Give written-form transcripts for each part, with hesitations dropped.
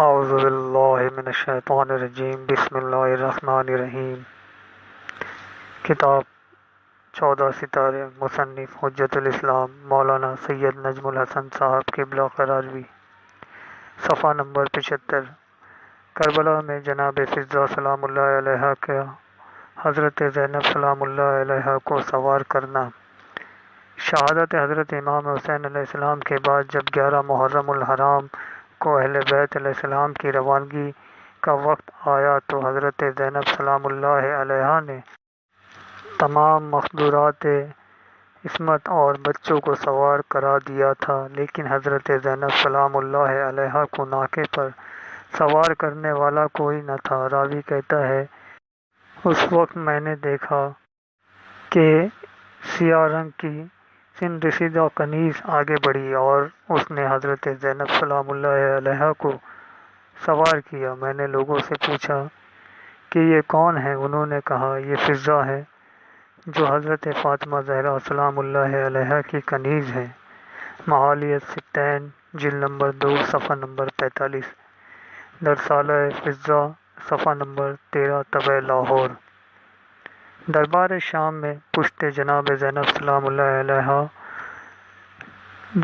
اعوذ باللہ من الشیطان الرجیم بسم اللہ الرحمن الرحیم۔ کتاب 14 ستارے، مصنف حجت الاسلام مولانا سید نجم الحسن صاحب قبلہ قراروی، صفحہ نمبر 75۔ کربلا میں جناب فضہ سلام اللہ علیہ کا حضرت زینب سلام اللہ علیہ کو سوار کرنا۔ شہادت حضرت امام حسین علیہ السلام کے بعد جب 11 محرم الحرام کو اہل بیت علیہ السلام کی روانگی کا وقت آیا تو حضرت زینب سلام اللہ علیہ نے تمام مقدورات عصمت اور بچوں کو سوار کرا دیا تھا، لیکن حضرت زینب سلام اللہ علیہ کو ناکے پر سوار کرنے والا کوئی نہ تھا۔ راوی کہتا ہے، اس وقت میں نے دیکھا کہ سیاہ رنگ کی سن رسیدہ کنیز آگے بڑھی اور اس نے حضرت زینب سلام اللہ علیہ کو سوار کیا۔ میں نے لوگوں سے پوچھا کہ یہ کون ہے؟ انہوں نے کہا، یہ فضہ ہے جو حضرت فاطمہ زہرا سلام اللہ علیہ کی کنیز ہے۔ معالی الستین جلد نمبر 2 صفحہ نمبر 45، درسالہ فضہ صفحہ نمبر 13 طبع لاہور۔ دربار شام میں پشت جناب زینب سلام اللہ علیہ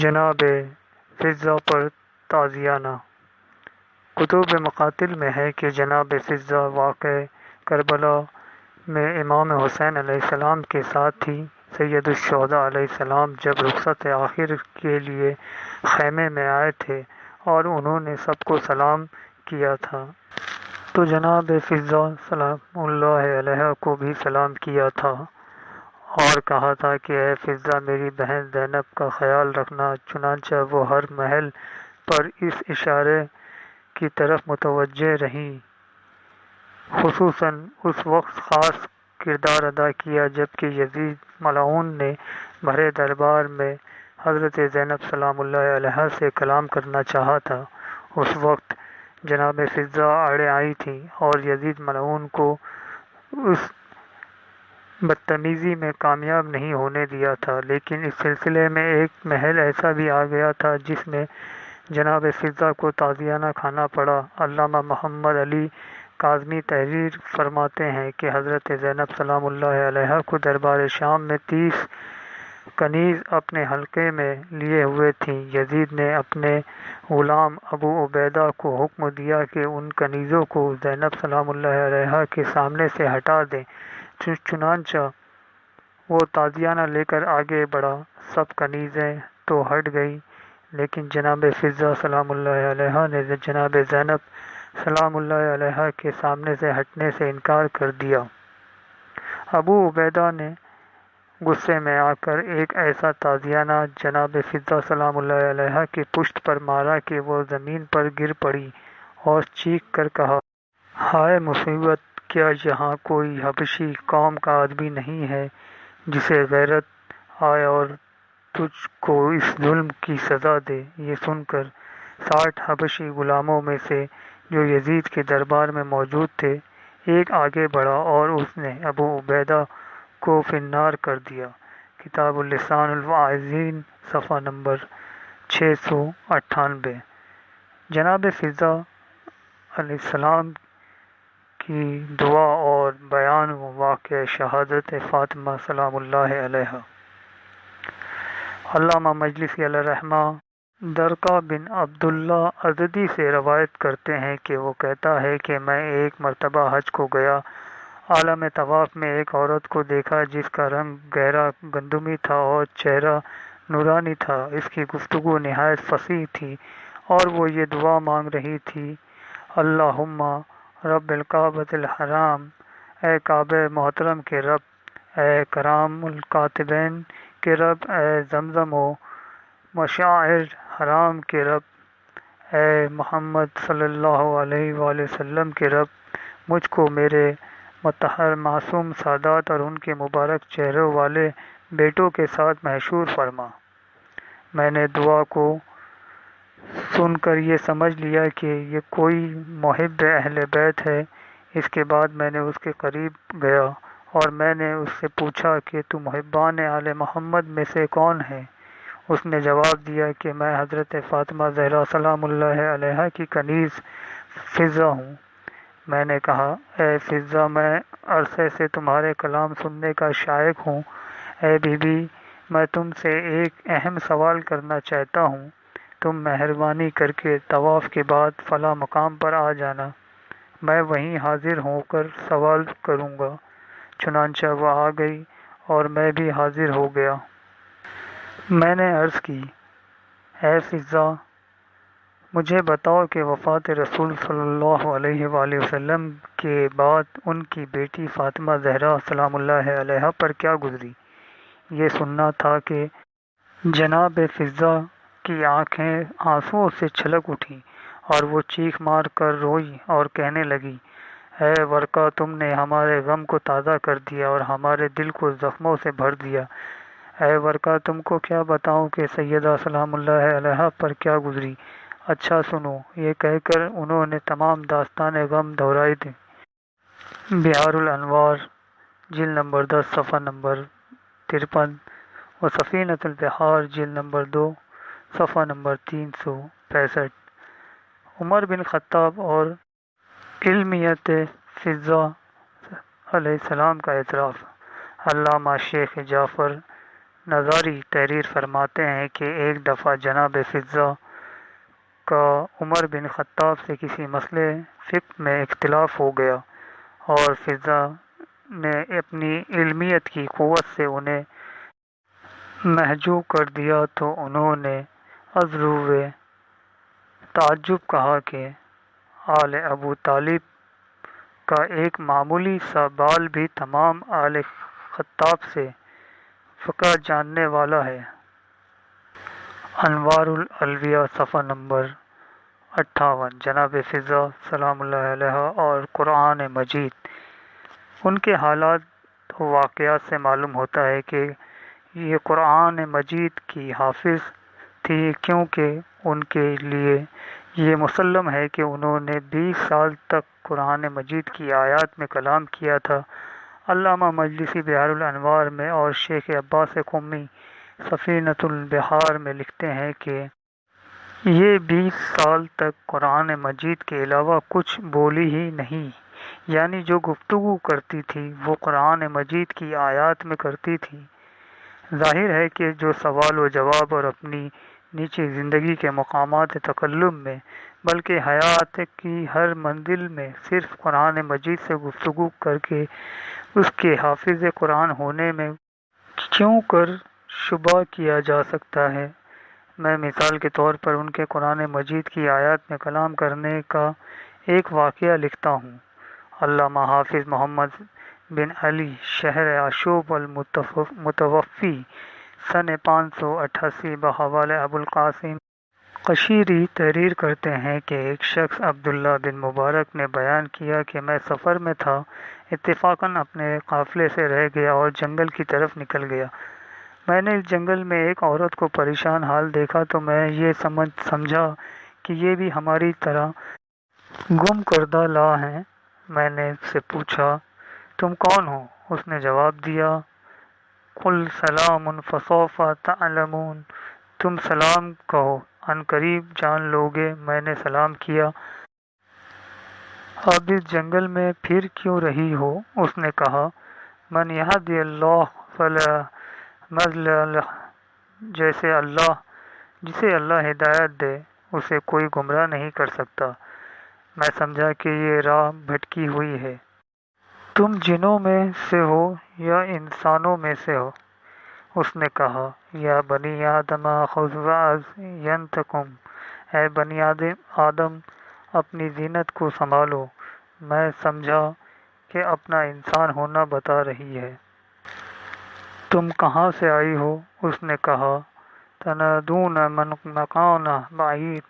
جناب فضہ پر تعزیانہ۔ کتب مقاتل میں ہے کہ جناب فضہ واقع کربلا میں امام حسین علیہ السلام کے ساتھ ہی سید الشہداء علیہ السلام جب رخصت آخر کے لیے خیمے میں آئے تھے اور انہوں نے سب کو سلام کیا تھا تو جناب فضہ سلام اللہ علیہ کو بھی سلام کیا تھا اور کہا تھا کہ اے فضہ، میری بہن زینب کا خیال رکھنا۔ چنانچہ وہ ہر محل پر اس اشارے کی طرف متوجہ رہیں۔ خصوصاً اس وقت خاص کردار ادا کیا جبکہ یزید ملعون نے بھرے دربار میں حضرت زینب سلام اللہ علیہ سے کلام کرنا چاہا تھا۔ اس وقت جناب فضہ اڑ آئی تھیں اور یزید ملعون کو اس بدتمیزی میں کامیاب نہیں ہونے دیا تھا، لیکن اس سلسلے میں ایک محل ایسا بھی آ گیا تھا جس میں جناب فضہ کو تعزیانہ کھانا پڑا۔ علامہ محمد علی کاظمی تحریر فرماتے ہیں کہ حضرت زینب سلام اللہ علیہ کو دربار شام میں 30 کنیز اپنے حلقے میں لیے ہوئے تھیں۔ یزید نے اپنے غلام ابو عبیدہ کو حکم دیا کہ ان کنیزوں کو زینب سلام اللہ علیہ کے سامنے سے ہٹا دیں۔ چنانچہ وہ تعزیانہ لے کر آگے بڑھا۔ سب کنیزیں تو ہٹ گئیں، لیکن جناب فضہ سلام اللہ علیہ نے جناب زینب سلام اللہ علیہ کے سامنے سے ہٹنے سے انکار کر دیا۔ ابو عبیدہ نے غصے میں آ کر ایک ایسا تعزیانہ جناب فضہ سلام اللہ علیہ کی پشت پر مارا کہ وہ زمین پر گر پڑی اور چیخ کر کہا، ہائے مصیبت! کیا یہاں کوئی حبشی قوم کا آدمی نہیں ہے جسے غیرت آئے اور تجھ کو اس ظلم کی سزا دے؟ یہ سن کر 60 حبشی غلاموں میں سے جو یزید کے دربار میں موجود تھے ایک آگے بڑھا اور اس نے ابو عبیدہ کو فی النار کر دیا۔ کتاب لسان الواعظین صفحہ نمبر 698۔ جناب فضہ علیہ السلام کی دعا اور بیان واقع شہادت فاطمہ سلام اللہ علیہ۔ علامہ مجلسی علیہ الرحمہ درقہ بن عبداللہ ازدی سے روایت کرتے ہیں کہ وہ کہتا ہے کہ میں ایک مرتبہ حج کو گیا۔ عالم طواف میں ایک عورت کو دیکھا جس کا رنگ گہرا گندمی تھا اور چہرہ نورانی تھا۔ اس کی گفتگو نہایت فصیح تھی اور وہ یہ دعا مانگ رہی تھی، اللہم رب الکعبۃ الحرام، اے کعبہ محترم کے رب، اے کرام الکاتبین کے رب، اے زمزم و مشاعر حرام کے رب، اے محمد صلی اللہ علیہ وآلہ وسلم کے رب، مجھ کو میرے مطہر معصوم سادات اور ان کے مبارک چہروں والے بیٹوں کے ساتھ محشور فرما۔ میں نے دعا کو سن کر یہ سمجھ لیا کہ یہ کوئی محب اہل بیت ہے۔ اس کے بعد میں نے اس کے قریب گیا اور میں نے اس سے پوچھا کہ تو محبان آل محمد میں سے کون ہے؟ اس نے جواب دیا کہ میں حضرت فاطمہ زہرا سلام اللہ علیہا کی کنیز فضہ ہوں۔ میں نے کہا، اے فضہ، میں عرصے سے تمہارے کلام سننے کا شائق ہوں۔ اے بی بی، میں تم سے ایک اہم سوال کرنا چاہتا ہوں۔ تم مہربانی کر کے طواف کے بعد فلاں مقام پر آ جانا، میں وہیں حاضر ہو کر سوال کروں گا۔ چنانچہ وہ آ گئی اور میں بھی حاضر ہو گیا۔ میں نے عرض کی، اے فضہ، مجھے بتاؤ کہ وفات رسول صلی اللہ علیہ وآلہ وسلم کے بعد ان کی بیٹی فاطمہ زہرا سلام اللہ علیہا پر کیا گزری؟ یہ سننا تھا کہ جناب فضہ کی آنکھیں آنسوؤں سے چھلک اٹھیں اور وہ چیخ مار کر روئی اور کہنے لگی، اے ورقہ، تم نے ہمارے غم کو تازہ کر دیا اور ہمارے دل کو زخموں سے بھر دیا۔ اے ورقہ، تم کو کیا بتاؤں کہ سیدہ سلام اللہ علیہا پر کیا گزری؟ اچھا سنو۔ یہ کہہ کر انہوں نے تمام داستان غم دہرائی دی۔ بحار الانوار، جلد نمبر 10، صفحہ نمبر 53، و سفینۃ البحار، جلد نمبر 2، صفحہ نمبر 365۔ عمر بن خطاب اور علمیت فضہ علیہ السلام کا اعتراف۔ علامہ شیخ جعفر نظاری تحریر فرماتے ہیں کہ ایک دفعہ جناب فضہ کا عمر بن خطاب سے کسی مسئلے فقہ میں اختلاف ہو گیا اور فضہ نے اپنی علمیت کی قوت سے انہیں محجوب کر دیا تو انہوں نے از روئے تعجب کہا کہ آل ابو طالب کا ایک معمولی سا بال بھی تمام آل خطاب سے فقہ جاننے والا ہے۔ انوار الالویہ، صفحہ نمبر 58۔ جناب فضہ سلام اللہ علیہ اور قرآن مجید۔ ان کے حالات و واقعات سے معلوم ہوتا ہے کہ یہ قرآن مجید کی حافظ تھی، کیونکہ ان کے لیے یہ مسلم ہے کہ انہوں نے 20 سال تک قرآن مجید کی آیات میں کلام کیا تھا۔ علامہ مجلسی بحار الانوار میں اور شیخ عباس قمی سفینۃ البحار میں لکھتے ہیں کہ یہ 20 سال تک قرآن مجید کے علاوہ کچھ بولی ہی نہیں، یعنی جو گفتگو کرتی تھی وہ قرآن مجید کی آیات میں کرتی تھی۔ ظاہر ہے کہ جو سوال و جواب اور اپنی نیچی زندگی کے مقامات تکلم میں بلکہ حیات کی ہر منزل میں صرف قرآن مجید سے گفتگو کر کے اس کے حافظ قرآن ہونے میں کیوں کر شبہ کیا جا سکتا ہے۔ میں مثال کے طور پر ان کے قرآن مجید کی آیات میں کلام کرنے کا ایک واقعہ لکھتا ہوں۔ علامہ حافظ محمد بن علی شہر عشوب المتوفی سن 588 بحوالہ ابوالقاسم قشیری تحریر کرتے ہیں کہ ایک شخص عبداللہ بن مبارک نے بیان کیا کہ میں سفر میں تھا، اتفاقاً اپنے قافلے سے رہ گیا اور جنگل کی طرف نکل گیا۔ میں نے اس جنگل میں ایک عورت کو پریشان حال دیکھا تو میں یہ سمجھا کہ یہ بھی ہماری طرح گم کردہ لا ہیں۔ میں نے اس سے پوچھا، تم کون ہو؟ اس نے جواب دیا، قل سلام فسوف تعلمون، تم سلام کہو، عن قریب جان لوگے۔ میں نے سلام کیا، اب اس جنگل میں پھر کیوں رہی ہو؟ اس نے کہا، من یہدی اللہ فلا مضل لہ، جسے اللہ ہدایت دے اسے کوئی گمراہ نہیں کر سکتا۔ میں سمجھا کہ یہ راہ بھٹکی ہوئی ہے۔ تم جنوں میں سے ہو یا انسانوں میں سے ہو؟ اس نے کہا، یا بنی آدم خذ وعظ ینتکم، اے بنی آدم اپنی زینت کو سنبھالو۔ میں سمجھا کہ اپنا انسان ہونا بتا رہی ہے۔ تم کہاں سے آئی ہو؟ اس نے کہا، تنادون من مکان بعید،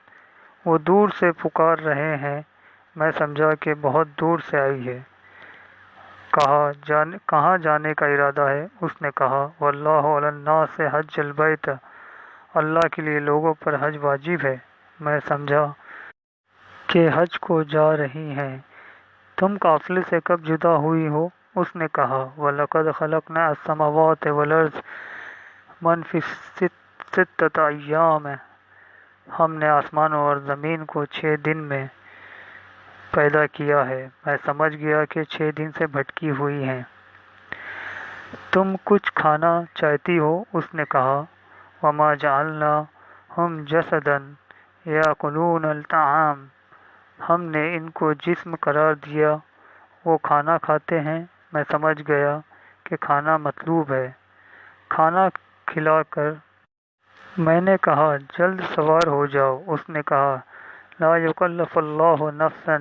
وہ دور سے پکار رہے ہیں۔ میں سمجھا کہ بہت دور سے آئی ہے۔ کہا، کہاں جانے کا ارادہ ہے؟ اس نے کہا، واللہ علی الناس حج البیت، اللہ کے لیے لوگوں پر حج واجب ہے۔ میں سمجھا کہ حج کو جا رہی ہیں۔ تم قافلے سے کب جدا ہوئی ہو؟ اس نے کہا، وَلَقَدْ خَلَقْنَا السَّمَاوَاتِ وَالْأَرْضَ مَنْ فِي ستۃ ایام، ہم نے آسمانوں اور زمین کو 6 دن میں پیدا کیا ہے۔ میں سمجھ گیا کہ 6 دن سے بھٹکی ہوئی ہیں۔ تم کچھ کھانا چاہتی ہو؟ اس نے کہا۔ وما جعلناہم جسدا یاکلون الطعام، ہم نے ان کو جسم قرار دیا، وہ کھانا کھاتے ہیں۔ میں سمجھ گیا کہ کھانا مطلوب ہے۔ کھانا کھلا کر میں نے کہا جلد سوار ہو جاؤ۔ اس نے کہا لا یکلف اللہ نفسا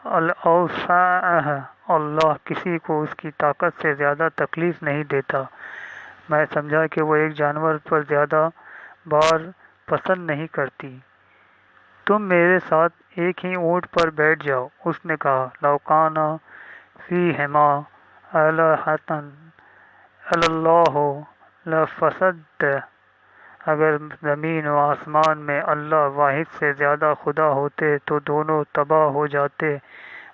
الا وسعہا، اللہ کسی کو اس کی طاقت سے زیادہ تکلیف نہیں دیتا۔ میں سمجھا کہ وہ ایک جانور پر زیادہ بار پسند نہیں کرتی۔ تم میرے ساتھ ایک ہی اونٹ پر بیٹھ جاؤ۔ اس نے کہا لو کان فیہما آلہۃ الا اللہ لفسدتا، اگر زمین و آسمان میں اللہ واحد سے زیادہ خدا ہوتے تو دونوں تباہ ہو جاتے۔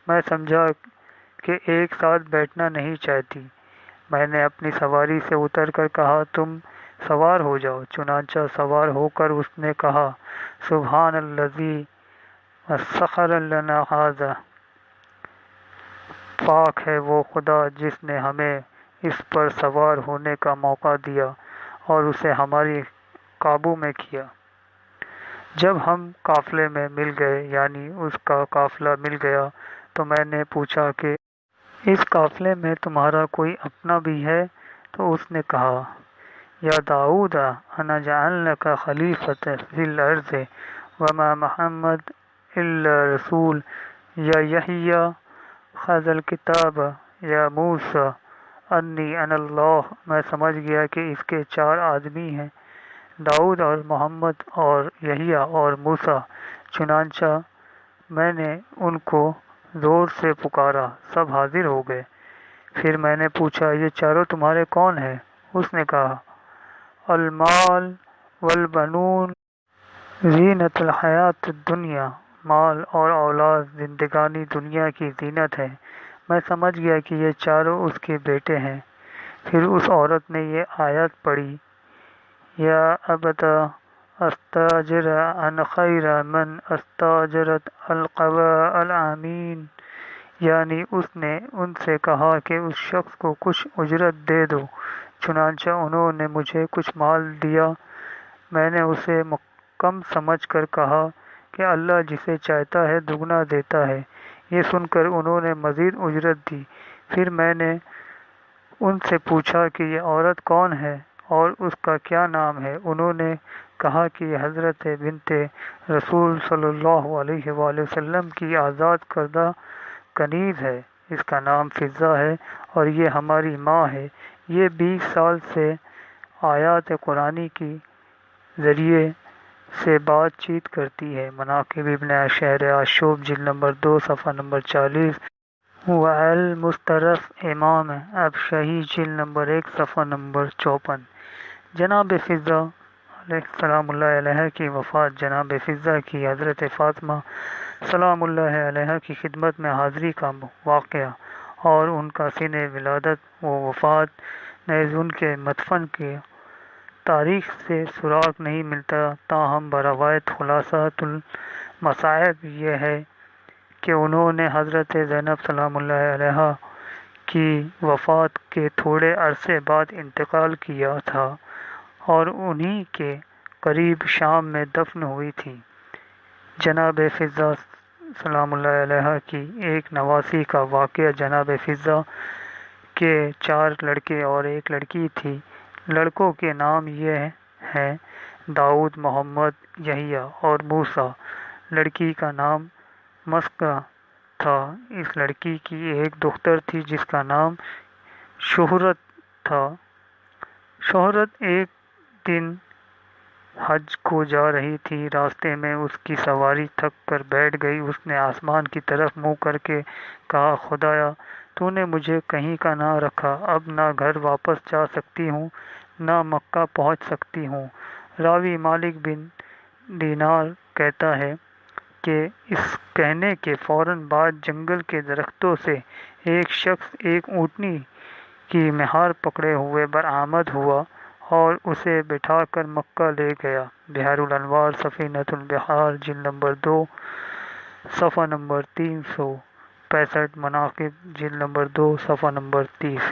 میں سمجھا کہ ایک ساتھ بیٹھنا نہیں چاہتی۔ میں نے اپنی سواری سے اتر کر کہا تم سوار ہو جاؤ۔ چنانچہ سوار ہو کر اس نے کہا سبحان الذی سخر لنا ھذا، پاک ہے وہ خدا جس نے ہمیں اس پر سوار ہونے کا موقع دیا اور اسے ہماری قابو میں کیا۔ جب ہم قافلے میں مل گئے، یعنی اس کا قافلہ مل گیا، تو میں نے پوچھا کہ اس قافلے میں تمہارا کوئی اپنا بھی ہے؟ تو اس نے کہا یا داؤد انا جعلناک خلیفۃ فی الارض وما محمد الا رسول یا یحییٰ خذ الکتاب یا موسیٰ انی انا اللہ۔ میں سمجھ گیا کہ اس کے 4 آدمی ہیں، داؤد اور محمد اور یحییٰ اور موسیٰ۔ چنانچہ میں نے ان کو زور سے پکارا، سب حاضر ہو گئے۔ پھر میں نے پوچھا یہ چاروں تمہارے کون ہیں؟ اس نے کہا المال والبنون زینت الحیات الدنیا، مال اور اولاد زندگانی دنیا کی زینت ہے۔ میں سمجھ گیا کہ یہ چاروں اس کے بیٹے ہیں۔ پھر اس عورت نے یہ آیت پڑھی یا ابتا استاجر عن خیر من استاجرت القوی الامین، یعنی اس نے ان سے کہا کہ اس شخص کو کچھ اجرت دے دو۔ چنانچہ انہوں نے مجھے کچھ مال دیا۔ میں نے اسے کم سمجھ کر کہا کہ اللہ جسے چاہتا ہے دگنا دیتا ہے۔ یہ سن کر انہوں نے مزید اجرت دی۔ پھر میں نے ان سے پوچھا کہ یہ عورت کون ہے اور اس کا کیا نام ہے؟ انہوں نے کہا کہ یہ حضرت بنت رسول صلی اللہ علیہ وآلہ وسلم کی آزاد کردہ کنیز ہے، اس کا نام فضہ ہے اور یہ ہماری ماں ہے۔ یہ 20 سال سے آیات قرآنی کی ذریعے سے بات چیت کرتی ہے۔ مناقب ابن شہر آشوب جلد نمبر 2 صفحہ نمبر 40، والمسترف امام ابشہی جلد نمبر 1 صفحہ نمبر 54۔ جناب فضہ سلام اللہ علیہ کی وفات۔ جناب فضہ کی حضرت فاطمہ سلام اللہ علیہ کی خدمت میں حاضری کا واقعہ اور ان کا سن ولادت و وفات نیز ان کے مدفن کی تاریخ سے سراغ نہیں ملتا، تاہم بروایت خلاصۃ المصائب یہ ہے کہ انہوں نے حضرت زینب سلام اللہ علیہ کی وفات کے تھوڑے عرصے بعد انتقال کیا تھا اور انہی کے قریب شام میں دفن ہوئی تھی۔ جناب فضہ سلام اللہ علیہ کی ایک نواسی کا واقعہ۔ جناب فضہ کے 4 لڑکے اور 1 لڑکی تھی۔ لڑکوں کے نام یہ ہیں داؤد، محمد، یحییٰ اور موسیٰ۔ لڑکی کا نام مسکہ تھا۔ اس لڑکی کی ایک دختر تھی جس کا نام شہرت تھا۔ شہرت ایک دن حج کو جا رہی تھی، راستے میں اس کی سواری تھک کر بیٹھ گئی۔ اس نے آسمان کی طرف منہ کر کے کہا خدایا تو نے مجھے کہیں کا نہ رکھا، اب نہ گھر واپس جا سکتی ہوں نہ مکہ پہنچ سکتی ہوں۔ راوی مالک بن دینار کہتا ہے کہ اس کہنے کے فوراً بعد جنگل کے درختوں سے ایک شخص ایک اونٹنی کی مہار پکڑے ہوئے برآمد ہوا اور اسے بٹھا کر مکہ لے گیا۔ بحار الانوار سفینۃ البحار جلد نمبر 2 صفحہ نمبر 365، مناقب جلد نمبر 2 صفحہ نمبر 30۔